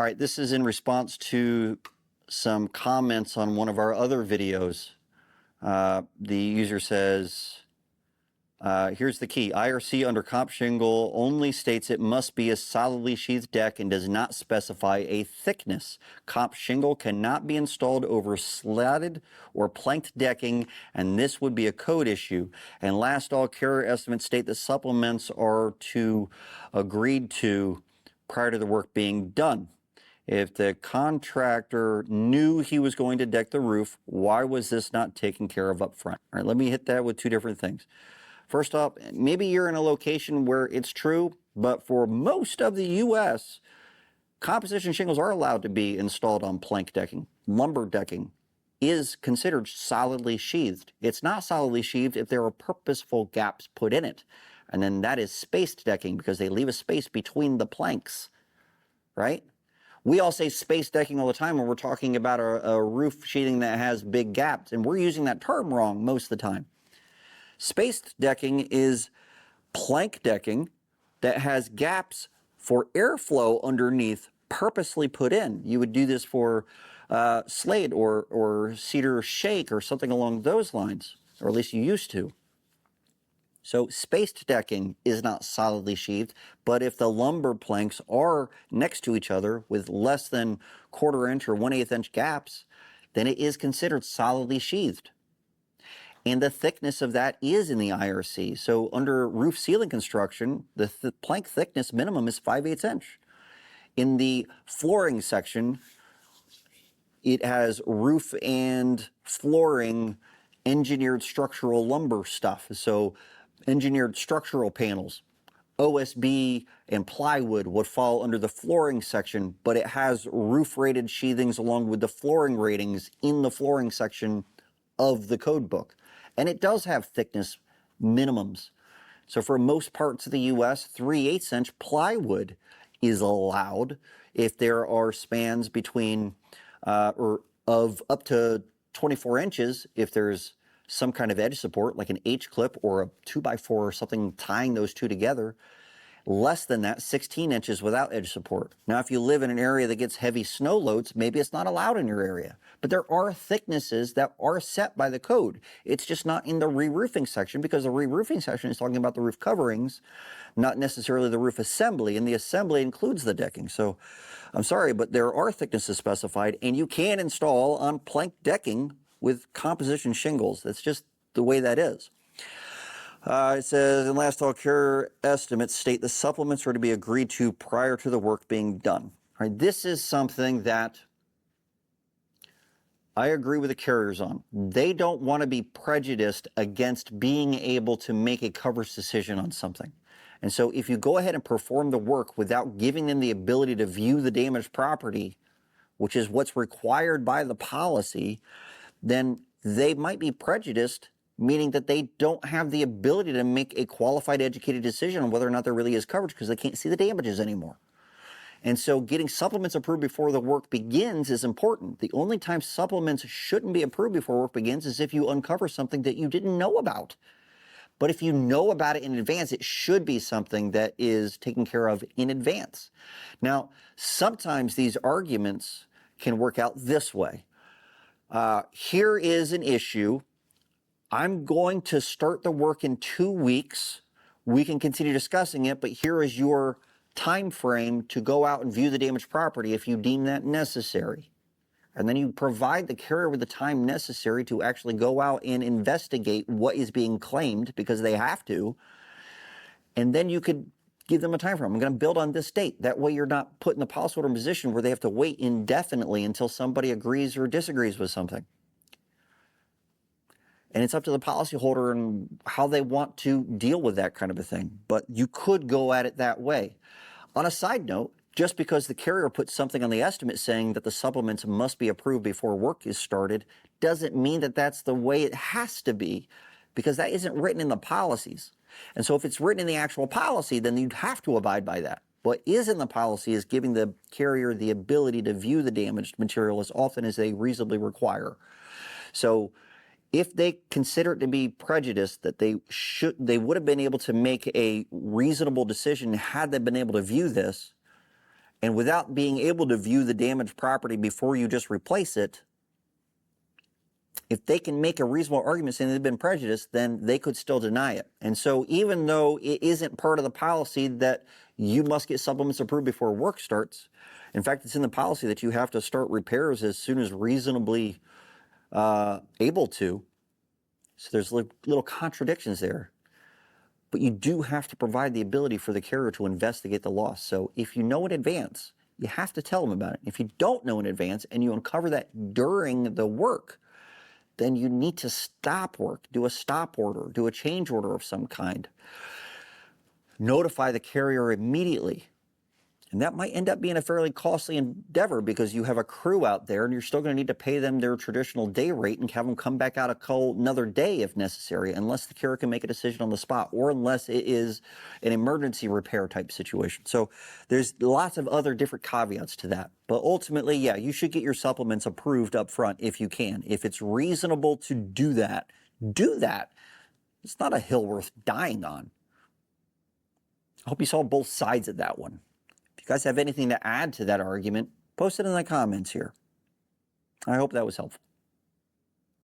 All right, this is in response to some comments on one of our other videos. The user says, here's the key. IRC under comp shingle only states it must be a solidly sheathed deck and does not specify a thickness. Comp shingle cannot be installed over slatted or planked decking, and this would be a code issue. And last, all carrier estimates state the supplements are agreed to prior to the work being done. If the contractor knew he was going to deck the roof, why was this not taken care of up front? All right, let me hit that with two different things. First off, maybe you're in a location where it's true, but for most of the U.S., composition shingles are allowed to be installed on plank decking. Lumber decking is considered solidly sheathed. It's not solidly sheathed if there are purposeful gaps put in it. And then that is spaced decking because they leave a space between the planks, right? We all say spaced decking all the time when we're talking about a roof sheathing that has big gaps, and we're using that term wrong most of the time. Spaced decking is plank decking that has gaps for airflow underneath purposely put in. You would do this for slate or cedar shake or something along those lines, or at least you used to. So spaced decking is not solidly sheathed, but if the lumber planks are next to each other with less than 1/4 inch or 1/8 inch gaps, then it is considered solidly sheathed. And the thickness of that is in the IRC. So under roof ceiling construction, the plank thickness minimum is 5/8 inch. In the flooring section, it has roof and flooring engineered structural lumber stuff. So engineered structural panels, OSB and plywood would fall under the flooring section, but it has roof rated sheathings along with the flooring ratings in the flooring section of the code book. And it does have thickness minimums. So for most parts of the US, 3/8 inch plywood is allowed if there are spans between or of up to 24 inches if there's some kind of edge support like an H-clip or a 2x4 or something tying those two together. Less than that, 16 inches without edge support. Now, if you live in an area that gets heavy snow loads, maybe it's not allowed in your area. But there are thicknesses that are set by the code. It's just not in the re-roofing section because the re-roofing section is talking about the roof coverings, not necessarily the roof assembly, and the assembly includes the decking. So I'm sorry, but there are thicknesses specified, and you can install on plank decking with composition shingles. That's just the way that is. It says, and last, all carrier estimates state the supplements are to be agreed to prior to the work being done. All right, this is something that I agree with the carriers on. They don't want to be prejudiced against being able to make a coverage decision on something. And so if you go ahead and perform the work without giving them the ability to view the damaged property, which is what's required by the policy, then they might be prejudiced, meaning that they don't have the ability to make a qualified, educated decision on whether or not there really is coverage because they can't see the damages anymore. And so getting supplements approved before the work begins is important. The only time supplements shouldn't be approved before work begins is if you uncover something that you didn't know about. But if you know about it in advance, it should be something that is taken care of in advance. Now, sometimes these arguments can work out this way. Here is an issue. I'm going to start the work in 2 weeks. We can continue discussing it, but here is your time frame to go out and view the damaged property if you deem that necessary. And then you provide the carrier with the time necessary to actually go out and investigate what is being claimed because they have to. And then you could give them a time frame. I'm going to build on this date. That way you're not put in the policyholder in a position where they have to wait indefinitely until somebody agrees or disagrees with something. And it's up to the policyholder and how they want to deal with that kind of a thing. But you could go at it that way. On a side note, just because the carrier puts something on the estimate saying that the supplements must be approved before work is started doesn't mean that that's the way it has to be, because that isn't written in the policies. And so if it's written in the actual policy, then you'd have to abide by that. What is in the policy is giving the carrier the ability to view the damaged material as often as they reasonably require. So if they consider it to be prejudiced, that they would have been able to make a reasonable decision had they been able to view this, And without being able to view the damaged property before you just replace it, if they can make a reasonable argument saying they've been prejudiced, then they could still deny it. And so even though it isn't part of the policy that you must get supplements approved before work starts, in fact, it's in the policy that you have to start repairs as soon as reasonably able to. So there's little contradictions there. But you do have to provide the ability for the carrier to investigate the loss. So if you know in advance, you have to tell them about it. If you don't know in advance and you uncover that during the work, then you need to stop work, do a stop order, do a change order of some kind. Notify the carrier immediately. And that might end up being a fairly costly endeavor because you have a crew out there and you're still going to need to pay them their traditional day rate and have them come back out another day if necessary, unless the carrier can make a decision on the spot or unless it is an emergency repair type situation. So there's lots of other different caveats to that. But ultimately, yeah, you should get your supplements approved up front if you can. If it's reasonable to do that, do that. It's not a hill worth dying on. I hope you saw both sides of that one. If you guys have anything to add to that argument, post it in the comments here. I hope that was helpful.